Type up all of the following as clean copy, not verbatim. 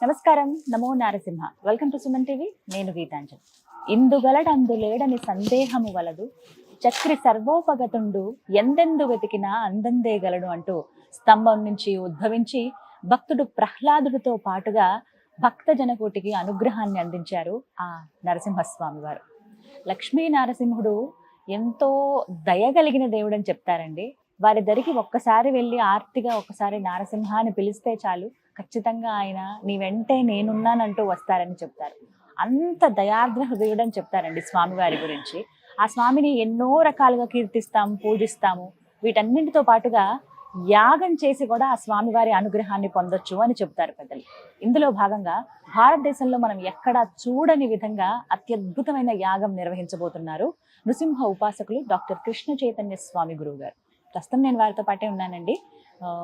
నమస్కారం, నమో Narasimha. Welcome to Suman TV. నేను గీతాంజలి. ఇందుగలడందు లేడని సందేహము వలదు, చక్రి సర్వోపగతుండు ఎందెందు వెతికినా అందందేగలడు అంటూ స్తంభం నుంచి ఉద్భవించి భక్తుడు ప్రహ్లాదుడితో పాటుగా భక్త జనకోటికి అనుగ్రహాన్ని అందించారు ఆ నరసింహస్వామి వారు. లక్ష్మీ నరసింహుడు ఎంతో దయగలిగిన దేవుడు అని చెప్తారండి. వారి దరికి ఒక్కసారి వెళ్ళి ఆర్తిగా ఒక్కసారి నారసింహ అని పిలిస్తే చాలు, ఖచ్చితంగా ఆయన నీ వెంటే నేనున్నానంటూ వస్తారని చెప్తారు. అంత దయార్ద్ర హృదయుడు అని చెప్తారండి స్వామివారి గురించి. ఆ స్వామిని ఎన్నో రకాలుగా కీర్తిస్తాము, పూజిస్తాము. వీటన్నింటితో పాటుగా యాగం చేసి కూడా ఆ స్వామివారి అనుగ్రహాన్ని పొందొచ్చు అని చెప్తారు పెద్దలు. ఇందులో భాగంగా భారతదేశంలో మనం ఎక్కడా చూడని విధంగా అత్యద్భుతమైన యాగం నిర్వహించబోతున్నారు నృసింహ ఉపాసకులు డాక్టర్ కృష్ణ చైతన్య స్వామి గురువు గారు. ప్రస్తుతం నేను వారితో పాటే ఉన్నానండి.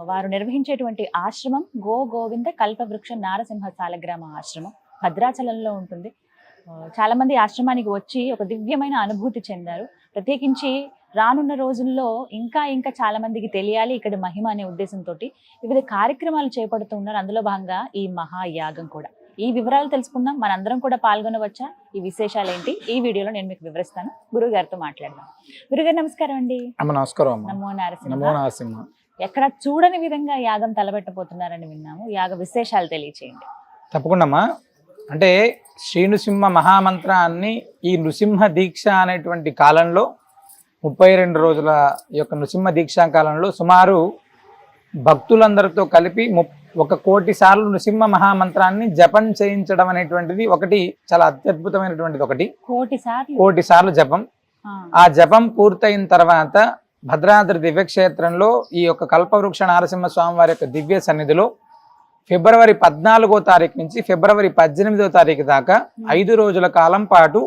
వారు నిర్వహించేటువంటి ఆశ్రమం గోవింద కల్పవృక్ష నారసింహ సాలగ్రామ ఆశ్రమం భద్రాచలంలో ఉంటుంది. చాలా మంది ఆశ్రమానికి వచ్చి ఒక దివ్యమైన అనుభూతి చెందారు. ప్రత్యేకించి రానున్న రోజుల్లో ఇంకా చాలా మందికి తెలియాలి ఇక్కడ మహిమ అనే ఉద్దేశంతో వివిధ కార్యక్రమాలు చేపడుతూ ఉన్నారు. అందులో భాగంగా ఈ మహాయాగం కూడా. ఈ వివరాలు తెలుసుకుందాం. మనందరం కూడా పాల్గొనవచ్చా? ఈ విశేషాలు ఏంటి ఈ వీడియోలో నేను మీకు వివరిస్తాను. గురువు గారితో మాట్లాడదాం. గురుగారు నమస్కారం అండి. నమస్కారం. నమో నారసింహ. ఎక్కడ చూడని విధంగా యాగం తలబెట్టబోతున్నారని విన్నాము. యాగ విశేషాలు తెలియచేయండి. తప్పకుండా. అంటే శ్రీ నృసింహ మహామంత్రాన్ని ఈ నృసింహ దీక్ష అనేటువంటి కాలంలో 32 రోజుల యొక్క నృసింహ దీక్షా కాలంలో సుమారు భక్తులందరితో కలిపి 1 కోటి సార్లు నృసింహ మహామంత్రాన్ని జపం చేయించడం అనేటువంటిది ఒకటి చాలా అత్యద్భుతమైనటువంటిది. 1 కోటి సార్లు జపం. ఆ జపం పూర్తయిన తర్వాత భద్రాద్రి దివ్యక్షేత్రంలో ఈ యొక్క కల్పవృక్ష నారసింహ స్వామి వారి యొక్క దివ్య సన్నిధిలో ఫిబ్రవరి 14వ తారీఖు నుంచి ఫిబ్రవరి 18వ తారీఖు దాకా 5 రోజుల కాలం పాటు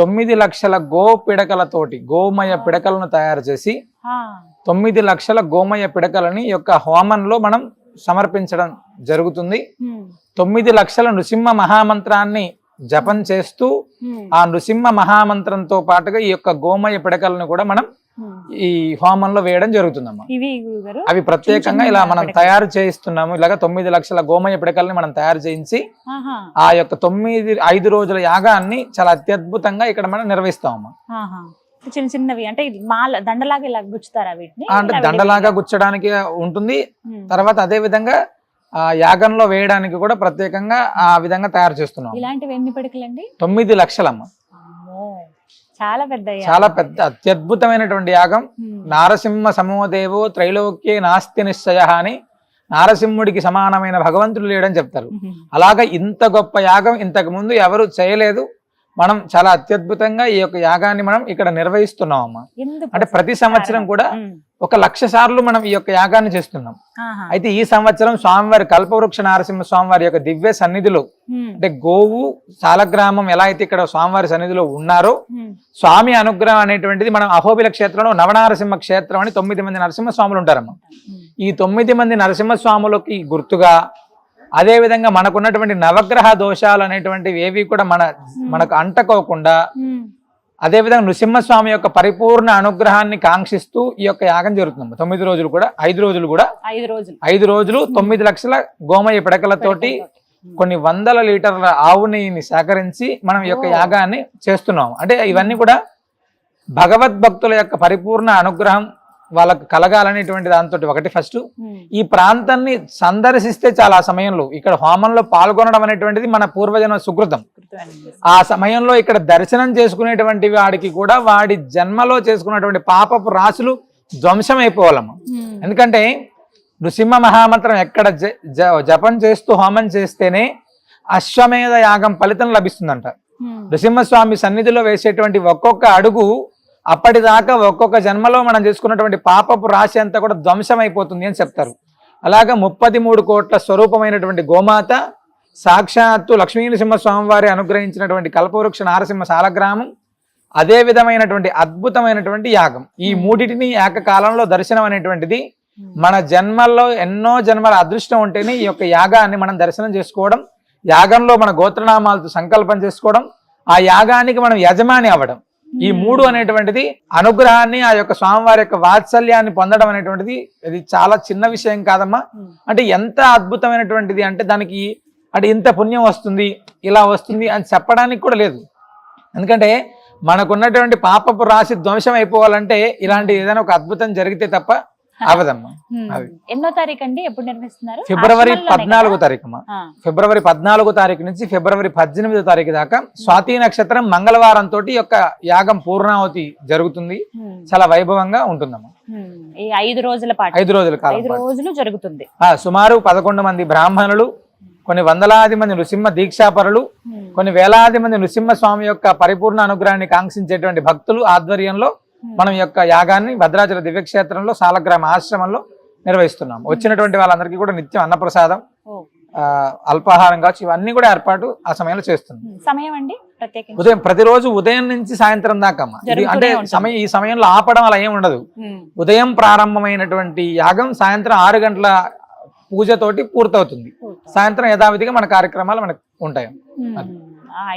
9 లక్షల పిడకలతోటి గోమయ పిడకలను తయారు చేసి 9 లక్షల గోమయ పిడకలని యొక్క హోమంలో మనం సమర్పించడం జరుగుతుంది. 9 లక్షల నృసింహ మహామంత్రాన్ని జపం చేస్తూ ఆ నృసింహ మహామంత్రంతో పాటుగా ఈ యొక్క గోమయ పిడకలను కూడా మనం ఈ హోమంలో వేయడం జరుగుతుందమ్మా. అవి ప్రత్యేకంగా ఇలా మనం తయారు చేయిస్తున్నాము. ఇలాగా 9 లక్షల గోమయ పిడకల్ని మనం తయారు చేయించి ఆ యొక్క 5 రోజుల యాగాన్ని చాలా అత్యద్భుతంగా ఇక్కడ మనం నిర్వహిస్తామమ్మా. చిన్న చిన్నవి అంటే దండలాగా ఇలా గుచ్చుతారా వీటిని? అంటే దండలాగా గుచ్చడానికి ఉంటుంది. తర్వాత అదే విధంగా ఆ యాగంలో వేయడానికి కూడా ప్రత్యేకంగా ఆ విధంగా తయారు చేస్తున్నాం. ఇలాంటివి ఎన్ని పిడకలండి? 9 లక్షలమ్మ. చాలా పెద్ద అత్యద్భుతమైనటువంటి యాగం. నారసింహ సమోదేవో త్రైలోక్యే నాస్తి నిశ్చయ అని నారసింహుడికి సమానమైన భగవంతుడు లేడని చెప్తారు. అలాగా ఇంత గొప్ప యాగం ఇంతకు ముందు ఎవరు చేయలేదు. మనం చాలా అత్యద్భుతంగా ఈ యొక్క యాగాన్ని మనం ఇక్కడ నిర్వహిస్తున్నాం అమ్మా. అంటే ప్రతి సంవత్సరం కూడా 1,00,000 సార్లు మనం ఈ యొక్క యాగాన్ని చేస్తున్నాం. అయితే ఈ సంవత్సరం స్వామివారి కల్పవృక్ష నారసింహ స్వామివారి యొక్క దివ్య సన్నిధిలో అంటే గోవు సాలగ్రామం ఎలా అయితే ఇక్కడ స్వామివారి సన్నిధిలో ఉన్నారో స్వామి అనుగ్రహం అనేటువంటిది మనం అహోబిల క్షేత్రంలో నవనారసింహ క్షేత్రం అని 9 మంది నరసింహ స్వాములు ఉంటారమ్మా. ఈ 9 మంది నరసింహ స్వాములకి గుర్తుగా అదే విధంగా మనకున్నటువంటి నవగ్రహ దోషాలు అనేటువంటివి ఏవి కూడా మనకు అంటకోకుండా అదే విధంగా నృసింహస్వామి యొక్క పరిపూర్ణ అనుగ్రహాన్ని కాంక్షిస్తూ ఈ యొక్క యాగం జరుగుతుంది. 9 రోజులు కూడా 5 రోజులు కూడా 5 రోజులు 9 లక్షల గోమయ పిడకలతోటి కొన్ని వందల లీటర్ల ఆవు నెయ్యిని సేకరించి మనం ఈ యొక్క యాగాన్ని చేస్తున్నాం. అంటే ఇవన్నీ కూడా భగవద్భక్తుల యొక్క పరిపూర్ణ అనుగ్రహం వాళ్ళకు కలగాలనేటువంటి దాంతో ఒకటి ఫస్ట్ ఈ ప్రాంతాన్ని సందర్శిస్తే చాలా సమయంలో ఇక్కడ హోమంలో పాల్గొనడం అనేటువంటిది మన పూర్వజన్మ సుకృతం. ఆ సమయంలో ఇక్కడ దర్శనం చేసుకునేటువంటి వాడికి కూడా వాడి జన్మలో చేసుకున్నటువంటి పాపపు రాశులు ధ్వంసం అయిపోవాలమ్మ. ఎందుకంటే నృసింహ మహామంత్రం ఎక్కడ జపం చేస్తూ హోమం చేస్తేనే అశ్వమేధ యాగం ఫలితం లభిస్తుందంట. నృసింహస్వామి సన్నిధిలో వేసేటువంటి ఒక్కొక్క అడుగు అప్పటిదాకా ఒక్కొక్క జన్మలో మనం చేసుకున్నటువంటి పాపపు రాశి అంతా కూడా ధ్వంసం అయిపోతుంది అని చెప్తారు. అలాగా 33 కోట్ల స్వరూపమైనటువంటి గోమాత సాక్షాత్తు లక్ష్మీ నృసింహ స్వామివారి అనుగ్రహించినటువంటి కల్పవృక్ష నారసింహ సాలగ్రామం అదే విధమైనటువంటి అద్భుతమైనటువంటి యాగం. ఈ మూడిటిని ఏకకాలంలో దర్శనం అనేటువంటిది మన జన్మల్లో ఎన్నో జన్మల అదృష్టం ఉంటేనే ఈ యొక్క యాగాన్ని మనం దర్శనం చేసుకోవడం, యాగంలో మన గోత్రనామాలతో సంకల్పం చేసుకోవడం, ఆ యాగానికి మనం యజమాని అవ్వడం. ఈ 3 అనేటువంటిది అనుగ్రహాన్ని ఆ యొక్క స్వామివారి యొక్క వాత్సల్యాన్ని పొందడం అనేటువంటిది ఇది చాలా చిన్న విషయం కాదమ్మా. అంటే ఎంత అద్భుతమైనటువంటిది అంటే దానికి అంటే ఇంత పుణ్యం వస్తుంది, ఇలా వస్తుంది అని చెప్పడానికి కూడా లేదు. ఎందుకంటే మనకున్నటువంటి పాపపు రాశి ధ్వంసం అయిపోవాలంటే ఇలాంటి ఏదైనా ఒక అద్భుతం జరిగితే తప్ప అవదమ్మా. అది ఎన్నో తారీఖు అండి, ఎప్పుడు నిర్వహిస్తున్నారు? ఫిబ్రవరి 14వ తారీఖు. ఫిబ్రవరి 14వ తారీఖు నుంచి ఫిబ్రవరి 18వ తారీఖు దాకా స్వాతి నక్షత్రం మంగళవారం తోటి యొక్క యాగం పూర్ణావతి జరుగుతుంది. చాలా వైభవంగా ఉంటుందమ్మా. ఈ 5 రోజుల పాటు 5 రోజుల కాలం 5 రోజులు జరుగుతుంది. సుమారు 11 మంది బ్రాహ్మణులు, కొన్ని వందలాది మంది నృసింహ దీక్షాపరులు, కొన్ని వేలాది మంది నృసింహ స్వామి యొక్క పరిపూర్ణ అనుగ్రహాన్ని కాంక్షించేటువంటి భక్తులు ఆధ్వర్యంలో మనం యొక్క యాగాన్ని భద్రాచల దివ్యక్షేత్రంలో సాలగ్రామ ఆశ్రమంలో నిర్వహిస్తున్నాం. వచ్చినటువంటి వాళ్ళందరికీ కూడా నిత్యం అన్నప్రసాదం, అల్పాహారం కావచ్చు, ఇవన్నీ కూడా ఏర్పాటు ఆ సమయంలో చేస్తుంది. సమయం అండి ప్రత్యేకించి ఉదయం, ప్రతిరోజు ఉదయం నుంచి సాయంత్రం దాకా అమ్మా. అంటే ఈ సమయంలో ఆపడం అలా ఏమి ఉండదు. ఉదయం ప్రారంభమైనటువంటి యాగం సాయంత్రం 6 గంటల పూజతోటి పూర్తవుతుంది. సాయంత్రం యథావిధిగా మన కార్యక్రమాలు మనకు ఉంటాయి.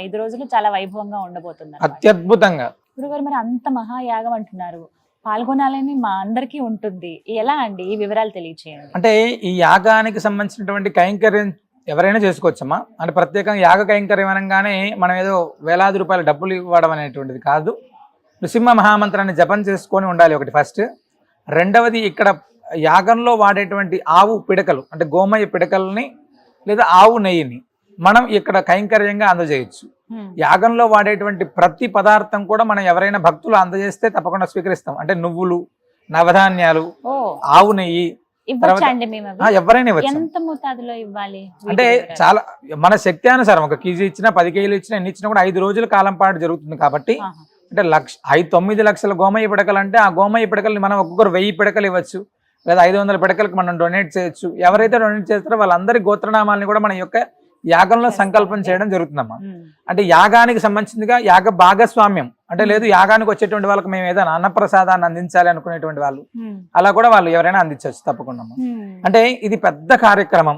5 రోజులు చాలా వైభవంగా ఉండబోతుంది, అత్యద్భుతంగా. గురుగారు మరి అంత మహాయాగం అంటున్నారు, పాల్గొనాలని మా అందరికీ ఉంటుంది, ఎలా అండి ఈ వివరాలు తెలియచేయండి. అంటే ఈ యాగానికి సంబంధించినటువంటి కైంకర్యం ఎవరైనా చేసుకోవచ్చమ్మా. అంటే ప్రత్యేకంగా యాగ కైంకర్యం అనగానే మనం ఏదో వేలాది రూపాయల డబ్బులు ఇవ్వడం అనేటువంటిది కాదు. నృసింహ మహామంత్రాన్ని జపం చేసుకొని ఉండాలి ఒకటి ఫస్ట్. రెండవది, ఇక్కడ యాగంలో వాడేటువంటి ఆవు పిడకలు అంటే గోమయ పిడకల్ని లేదా ఆవు నెయ్యిని మనం ఇక్కడ కైంకర్యంగా అందజేయచ్చు. యాగంలో వాడేటువంటి ప్రతి పదార్థం కూడా మనం ఎవరైనా భక్తులు అందజేస్తే తప్పకుండా స్వీకరిస్తాం. అంటే నువ్వులు, నవధాన్యాలు, ఆవు నెయ్యి ఎవరైనా ఇవ్వచ్చు. అంటే చాలా మన శక్తి అనుసారం 1 కేజీ ఇచ్చినా 10 కేజీలు ఇచ్చినా ఎన్ని ఇచ్చినా కూడా 5 రోజుల కాలం పాటు జరుగుతుంది. కాబట్టి అంటే 9 లక్షల గోమయ పిడకలు అంటే ఆ గోమయ పిడకల్ని మనం ఒక్కొక్కరు 1000 పిడకలు ఇవ్వచ్చు, లేదా 500 పిడకలకు మనం డొనేట్ చేయొచ్చు. ఎవరైతే డొనేట్ చేస్తారో వాళ్ళందరి గోత్రనామాలని కూడా మన యొక్క యాగంలో సంకల్పం చేయడం జరుగుతుందమ్మా. అంటే యాగానికి సంబంధించినగా యాగ భాగస్వామ్యం అంటే లేదు, యాగానికి వచ్చేటువంటి వాళ్ళకి మేము ఏదైనా అన్నప్రసాదాన్ని అందించాలి అనుకునేటువంటి వాళ్ళు అలా కూడా వాళ్ళు ఎవరైనా అందించవచ్చు తప్పకుండా. అంటే ఇది పెద్ద కార్యక్రమం,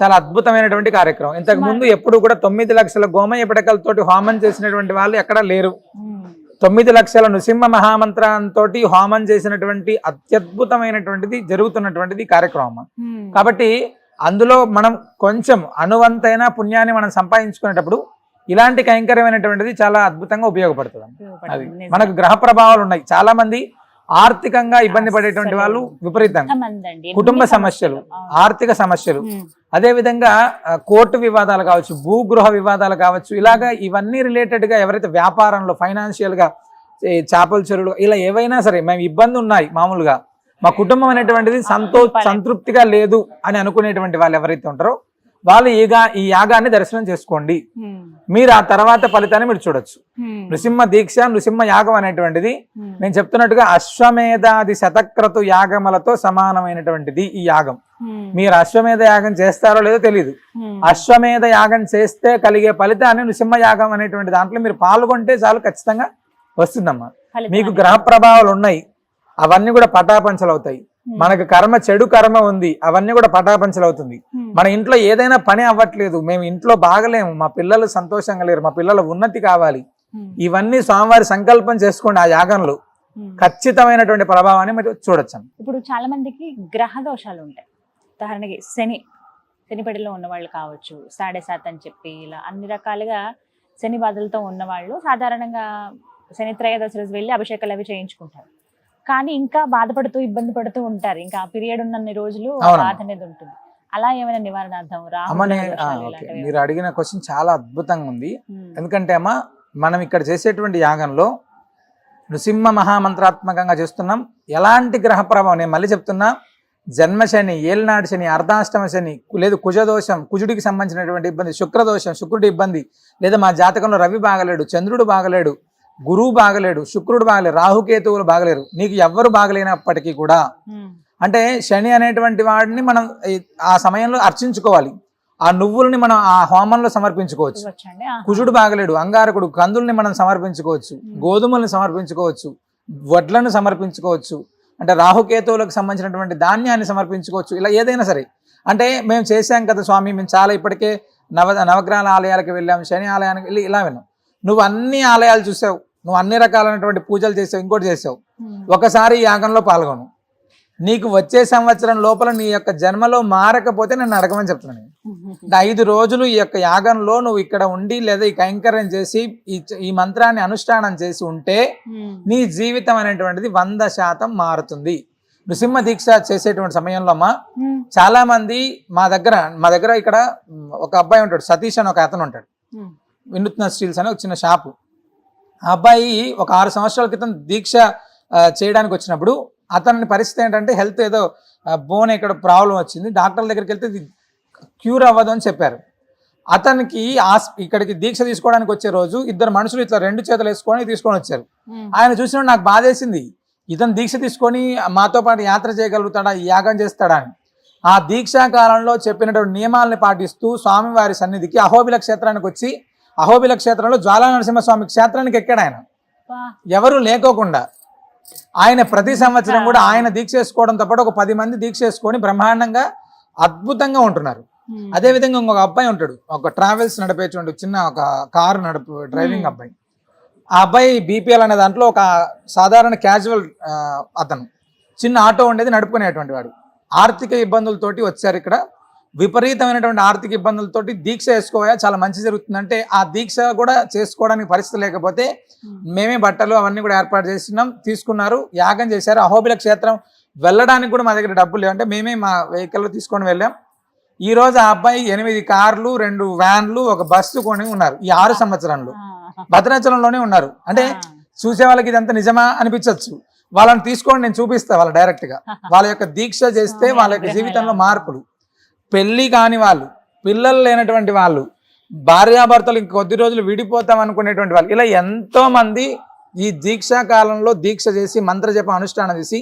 చాలా అద్భుతమైనటువంటి కార్యక్రమం. ఇంతకు ముందు ఎప్పుడు కూడా 9 లక్షల గోమయ పిడకలతోటి హోమం చేసినటువంటి వాళ్ళు ఎక్కడా లేరు. 9 లక్షల నృసింహ మహామంత్రంతో హోమం చేసినటువంటి అత్యద్భుతమైనటువంటిది జరుగుతున్నటువంటిది కార్యక్రమం. కాబట్టి అందులో మనం కొంచెం అనువంతైన పుణ్యాన్ని మనం సంపాదించుకునేటప్పుడు ఇలాంటి కైంకర్యమైనటువంటిది చాలా అద్భుతంగా ఉపయోగపడుతుంది. అది మనకు గ్రహ ప్రభావాలు ఉన్నాయి. చాలా మంది ఆర్థికంగా ఇబ్బంది పడేటువంటి వాళ్ళు విపరీతంగా, కుటుంబ సమస్యలు, ఆర్థిక సమస్యలు, అదే విధంగా కోర్టు వివాదాలు కావచ్చు, భూగృహ వివాదాలు కావచ్చు, ఇలాగా ఇవన్నీ రిలేటెడ్ గా ఎవరైతే వ్యాపారంలో ఫైనాన్షియల్ గా చేపల చెరువులు ఇలా ఏవైనా సరే మేము ఇబ్బంది ఉన్నాయి, మామూలుగా మా కుటుంబం అనేటువంటిది సంతృప్తిగా లేదు అని అనుకునేటువంటి వాళ్ళు ఎవరైతే ఉంటారో వాళ్ళు ఈ యాగాన్ని దర్శనం చేసుకోండి. మీరు ఆ తర్వాత ఫలితాన్ని మీరు చూడొచ్చు. నృసింహ దీక్ష, నృసింహ యాగం అనేటువంటిది నేను చెప్తున్నట్టుగా అశ్వమేధాది శతక్రతు యాగములతో సమానమైనటువంటిది ఈ యాగం. మీరు అశ్వమేధ యాగం చేస్తారో లేదో తెలియదు. అశ్వమేధ యాగం చేస్తే కలిగే ఫలితాన్ని నృసింహ యాగం అనేటువంటి దాంట్లో మీరు పాల్గొంటే చాలు ఖచ్చితంగా వస్తుందమ్మా. మీకు గ్రహ ప్రభావాలు ఉన్నాయి, అవన్నీ కూడా పటాపంచలవుతాయి. మనకు కర్మ, చెడు కర్మ ఉంది, అవన్నీ కూడా పటాపంచలు అవుతుంది. మన ఇంట్లో ఏదైనా పని అవ్వట్లేదు, మేము ఇంట్లో బాగలేము, మా పిల్లలు సంతోషంగా లేరు, మా పిల్లల ఉన్నతి కావాలి, ఇవన్నీ స్వామివారి సంకల్పం చేసుకోండి. ఆ యాగంలో ఖచ్చితమైనటువంటి ప్రభావాన్ని మీరు చూడొచ్చు. ఇప్పుడు చాలా మందికి గ్రహ దోషాలు ఉంటాయి. ఉదాహరణకి శనిపడిలో ఉన్న వాళ్ళు కావచ్చు, 7.5 అని చెప్పి ఇలా అన్ని రకాలుగా శని బాధలతో ఉన్నవాళ్ళు సాధారణంగా శని త్రయోదశి రోజు వెళ్ళి అభిషేకాలు అవి చేయించుకుంటారు. కానీ ఇంకా బాధపడుతూ ఇబ్బంది పడుతూ ఉంటారు. ఇంకా ఆ పీరియడ్ ఉన్న రోజులు బాధ అనేది ఉంటుంది. అలా ఏమైనా నివారణార్థం మీరు అడిగిన క్వశ్చన్ చాలా అద్భుతంగా ఉంది. ఎందుకంటే అమ్మా మనం ఇక్కడ చేసేటువంటి యాగంలో నృసింహ మహామంత్రాత్మకంగా చేస్తున్నాం. ఎలాంటి గ్రహ ప్రభావం, నేను మళ్ళీ చెప్తున్నా, జన్మశని, ఏలినాడు శని, అర్ధాష్టమ శని, లేదు కుజదోషం, కుజుడికి సంబంధించినటువంటి ఇబ్బంది, శుక్రదోషం, శుక్రుడి ఇబ్బంది, లేదా మా జాతకంలో రవి బాగలేడు, చంద్రుడు బాగలేడు, గురువు బాగలేడు, శుక్రుడు బాగలేడు, రాహుకేతువులు బాగలేరు, నీకు ఎవ్వరు బాగలేనప్పటికీ కూడా అంటే శని అనేటువంటి వాడిని మనం ఆ సమయంలో అర్చించుకోవాలి. ఆ నువ్వుల్ని మనం ఆ హోమంలో సమర్పించుకోవచ్చు. కుజుడు బాగలేడు, అంగారకుడు, కందుల్ని మనం సమర్పించుకోవచ్చు, గోధుమల్ని సమర్పించుకోవచ్చు, వడ్లను సమర్పించుకోవచ్చు, అంటే రాహుకేతువులకు సంబంధించినటువంటి ధాన్యాన్ని సమర్పించుకోవచ్చు. ఇలా ఏదైనా సరే, అంటే మేము చేశాం కదా స్వామి, మేము చాలా ఇప్పటికే నవగ్రహాల ఆలయాలకు వెళ్ళాం, శని ఆలయానికి వెళ్ళి ఇలా విన్నాం. నువ్వు అన్ని ఆలయాలు చూసావు, నువ్వు అన్ని రకాలైనటువంటి పూజలు చేసావు, ఇంకోటి చేసావు, ఒకసారి యాగంలో పాల్గొను, నీకు వచ్చే సంవత్సరం లోపల నీ యొక్క జన్మలో మారకపోతే నన్ను అడగమని చెప్తున్నాను నేను. 5 రోజులు ఈ యొక్క యాగంలో నువ్వు ఇక్కడ ఉండి లేదా ఈ కైంకర్యం చేసి ఈ మంత్రాన్ని అనుష్ఠానం చేసి ఉంటే నీ జీవితం అనేటువంటిది 100% మారుతుంది. నృసింహ దీక్ష చేసేటువంటి సమయంలో అమ్మా చాలా మంది మా దగ్గర ఇక్కడ ఒక అబ్బాయి ఉంటాడు, సతీష్ అని ఒక అతను ఉంటాడు, వినూత్న స్టీల్స్ అని ఒక చిన్న షాపు. ఆ అబ్బాయి ఒక 6 సంవత్సరాల క్రితం దీక్ష చేయడానికి వచ్చినప్పుడు అతని పరిస్థితి ఏంటంటే హెల్త్ ఏదో బోన్ ఇక్కడ ప్రాబ్లం వచ్చింది, డాక్టర్ల దగ్గరికి వెళ్తే ఇది క్యూర్ అవ్వదు అని చెప్పారు. అతనికి ఇక్కడికి దీక్ష తీసుకోవడానికి వచ్చే రోజు 2 మనుషులు ఇట్లా 2 చేతులు వేసుకొని తీసుకొని వచ్చారు. ఆయన చూసినప్పుడు నాకు బాధేసింది, ఇతను దీక్ష తీసుకొని మాతో పాటు యాత్ర చేయగలుగుతాడా, యాగం చేస్తాడా అని. ఆ దీక్షా కాలంలో చెప్పినటువంటి నియమాలను పాటిస్తూ స్వామివారి సన్నిధికి అహోబిల క్షేత్రానికి వచ్చి అహోబిల క్షేత్రంలో జ్వాలా నరసింహస్వామి క్షేత్రానికి ఎక్కాడు ఆయన, ఎవరు లేకోకుండా. ఆయన ప్రతి సంవత్సరం కూడా ఆయన దీక్ష చేసుకోవడంతో పాటు ఒక 10 మంది దీక్ష చేసుకొని బ్రహ్మాండంగా అద్భుతంగా ఉంటున్నారు. అదే విధంగా ఇంకొక అబ్బాయి ఉంటాడు, ఒక ట్రావెల్స్ నడిపేటువంటి చిన్న ఒక కారు డ్రైవింగ్ అబ్బాయి. ఆ అబ్బాయి బీపీఎల్ అనే దాంట్లో ఒక సాధారణ క్యాజువల్ అతను, చిన్న ఆటో ఉండేది నడుపుకునేటువంటి వాడు. ఆర్థిక ఇబ్బందులతోటి వచ్చారు ఇక్కడ, విపరీతమైనటువంటి ఆర్థిక ఇబ్బందులతోటి దీక్ష చేసుకోవా చాలా మంచి జరుగుతుందంటే ఆ దీక్ష కూడా చేసుకోవడానికి పరిస్థితి లేకపోతే మేమే బట్టలు అవన్నీ కూడా ఏర్పాటు చేసినాం, తీసుకున్నారు, యాగం చేశారు. అహోబిల క్షేత్రం వెళ్ళడానికి కూడా మా దగ్గర డబ్బులు లేవంటే మేమే మా వెహికల్లో తీసుకొని వెళ్ళాం. ఈ రోజు ఆ అబ్బాయి 8 కార్లు 2 వ్యాన్లు ఒక బస్సు కొని ఉన్నారు ఈ 6 సంవత్సరంలో, భద్రాచలంలోనే ఉన్నారు. అంటే చూసే వాళ్ళకి ఇదంతా నిజమా అనిపించవచ్చు, వాళ్ళని తీసుకోండి నేను చూపిస్తా వాళ్ళ డైరెక్ట్ గా. వాళ్ళ యొక్క దీక్ష చేస్తే వాళ్ళ యొక్క జీవితంలో మార్పులు, పెళ్లి కాని వాళ్ళు, పిల్లలు లేనటువంటి వాళ్ళు, భార్యాభర్తలు ఇంకొద్ది రోజులు విడిపోతాం అనుకునేటువంటి వాళ్ళు, ఇలా ఎంతో మంది ఈ దీక్షా కాలంలో దీక్ష చేసి మంత్రజప అనుష్ఠానం చేసి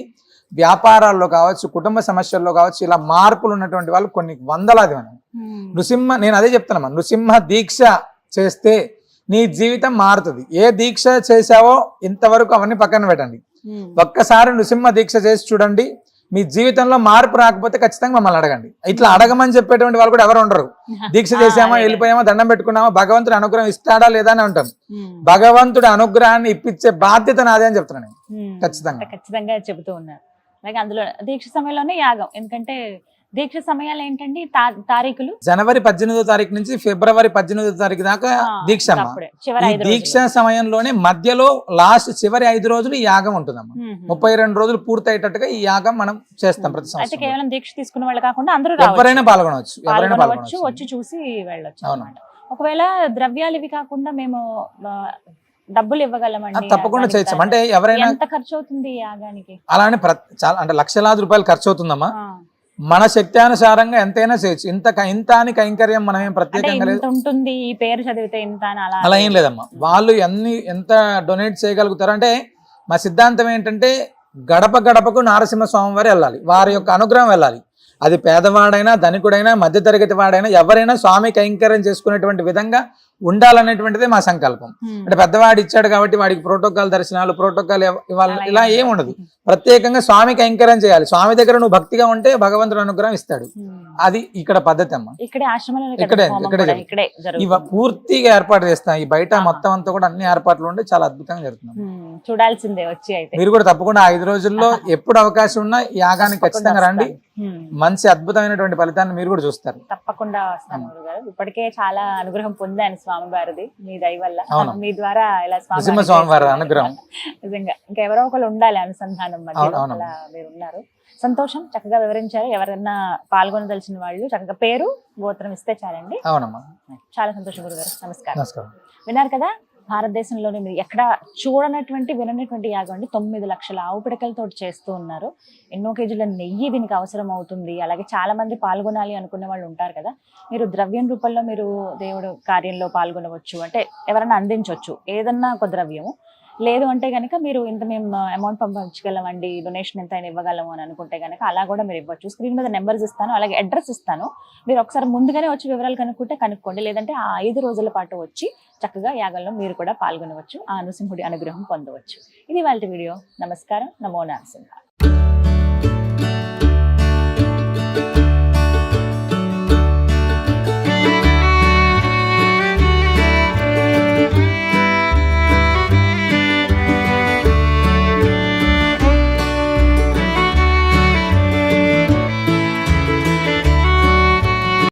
వ్యాపారాల్లో కావచ్చు, కుటుంబ సమస్యల్లో కావచ్చు, ఇలా మార్పులు ఉన్నటువంటి వాళ్ళు కొన్ని వందలాది మంది. నేను అదే చెప్తున్నా, నృసింహ దీక్ష చేస్తే నీ జీవితం మారుతుంది. ఏ దీక్ష చేసావో ఇంతవరకు అవన్నీ పక్కన పెట్టండి, ఒక్కసారి నృసింహ దీక్ష చేసి చూడండి, మీ జీవితంలో మార్పు రాకపోతే ఖచ్చితంగా మమ్మల్ని అడగండి. ఇట్లా అడగమని చెప్పేటువంటి వాళ్ళు కూడా ఎవరు ఉండరు. దీక్ష చేసామా, వెళ్ళిపోయామా, దండం పెట్టుకున్నామా, భగవంతుడి అనుగ్రహం ఇస్తాడా లేదా అని అంటాం. భగవంతుడి అనుగ్రహాన్ని ఇప్పించే బాధ్యత నాదే అని చెప్తున్నాను ఖచ్చితంగా చెబుతూ ఉన్నారు. అలాగే అందులో దీక్ష సమయంలోనే యాగం, ఎందుకంటే దీక్ష సమయాలు ఏంటండి తారీఖులు జనవరి 18వ తారీఖు నుంచి ఫిబ్రవరి 18వ తారీఖు దాకా దీక్ష. దీక్ష సమయంలోనే మధ్యలో లాస్ట్ చివరి 5 రోజులు ఈ యాగం ఉంటుందమ్మా. 32 రోజులు పూర్తి అయ్యేటట్టుగా ఈ యాగం మనం చేస్తాం ప్రతి సంవత్సరం. కేవలం దీక్ష తీసుకునే వాళ్ళు కాకుండా అందరూ ఎవరైనా పాల్గొనవచ్చు, వచ్చి చూసి వెళ్ళొచ్చు అన్నమాట. ఒకవేళ ద్రవ్యాలు ఇవి కాకుండా మేము డబ్బులు ఇవ్వగలమండి, తప్పకుండా చేయొచ్చు. అంటే ఎవరైనా ఎంత ఖర్చు అవుతుంది యాగానికి? అలానే చాలా అంటే లక్షలాది రూపాయలు ఖర్చు అవుతుందమ్మా. మన శక్త్యానుసారంగా ఎంతైనా చేయొచ్చు. ఇంత అని కైంకర్యం మనం ఏం ప్రత్యేకంగా లేదు ఉంటుంది, ఈ పేరు చదివితే ఇంత అలా ఏం లేదమ్మా. వాళ్ళు ఎంత డొనేట్ చేయగలుగుతారు అంటే మా సిద్ధాంతం ఏంటంటే గడప గడపకు నారసింహస్వామి వారు వెళ్ళాలి, వారి యొక్క అనుగ్రహం వెళ్ళాలి. అది పేదవాడైనా ధనికుడైనా మధ్యతరగతి వాడైనా ఎవరైనా స్వామి కైంకర్యం చేసుకునేటువంటి విధంగా ఉండాలనేటువంటిదే మా సంకల్పం. అంటే పెద్దవాడు ఇచ్చాడు కాబట్టి వాడికి ప్రోటోకాల్ దర్శనాలు, ప్రోటోకాల్ ఇవ్వాలి, ఇలా ఏం ఉండదు. ప్రత్యేకంగా స్వామి కైంకర్యం చేయాలి. స్వామి దగ్గర నువ్వు భక్తిగా ఉంటే భగవంతుడు అనుగ్రహం ఇస్తాడు. అది ఇక్కడ పద్ధతి అమ్మా. ఇక్కడే పూర్తిగా ఏర్పాటు చేస్తాం. ఈ బయట మొత్తం అంతా కూడా అన్ని ఏర్పాట్లు ఉంటే చాలా అద్భుతంగా జరుగుతుంది. చూడాల్సిందే వచ్చి. అయితే మీరు కూడా తప్పకుండా 5 రోజుల్లో ఎప్పుడు అవకాశం ఉన్నా యాగానికి ఖచ్చితంగా రండి. మంచి అద్భుతమైనటువంటి ఫలితాన్ని మీరు కూడా చూస్తారు. తప్పకుండా వస్తాను గురుగారు. ఇప్పటికే చాలా అనుగ్రహం పొందాను స్వామి వారిది, మీ దయ వల్ల, మీ ద్వారా ఇలా స్వామి వారి అనుగ్రహం. నిజంగా ఇంకా ఎవరో ఒకరు ఉండాలి అనుసంధానం మధ్యలో, అలా మీరు ఉన్నారు. సంతోషం, చక్కగా వివరించారు. ఎవరైనా పాల్గొనదలిచిన వాళ్ళు చక్కగా పేరు గోత్రం ఇస్తే చాలండి. అవునమ్మా, చాలా సంతోషం గురుగారు. నమస్కారం. విన్నారు కదా, భారతదేశంలోనే మీరు ఎక్కడ చూడనటువంటి విననటువంటి యాగం అండి. 9 లక్షల ఆవు పిడకలతో చేస్తూ ఉన్నారు. ఎన్నో కేజీల నెయ్యి దీనికి అవసరం అవుతుంది. అలాగే చాలా మంది పాల్గొనాలి అనుకునే వాళ్ళు ఉంటారు కదా, మీరు ద్రవ్యం రూపంలో మీరు దేవుడు కార్యంలో పాల్గొనవచ్చు, అంటే ఎవరైనా అందించవచ్చు ఏదన్నా ఒక ద్రవ్యము. లేదు అంటే కనుక మీరు ఇంత మేము అమౌంట్ పంపించగలమండి, డొనేషన్ ఎంత అయినా ఇవ్వగలము అని అనుకుంటే కనుక అలా కూడా మీరు ఇవ్వచ్చు. స్క్రీన్ మీద నెంబర్స్ ఇస్తాను, అలాగే అడ్రస్ ఇస్తాను. మీరు ఒకసారి ముందుగానే వచ్చి వివరాలు కనుక్కోండి. లేదంటే ఆ 5 రోజుల పాటు వచ్చి చక్కగా యాగంలో మీరు కూడా పాల్గొనవచ్చు, ఆ నృసింహుడి అనుగ్రహం పొందవచ్చు. ఇది వాళ్ళ వీడియో. నమస్కారం. నమో నరసింహ.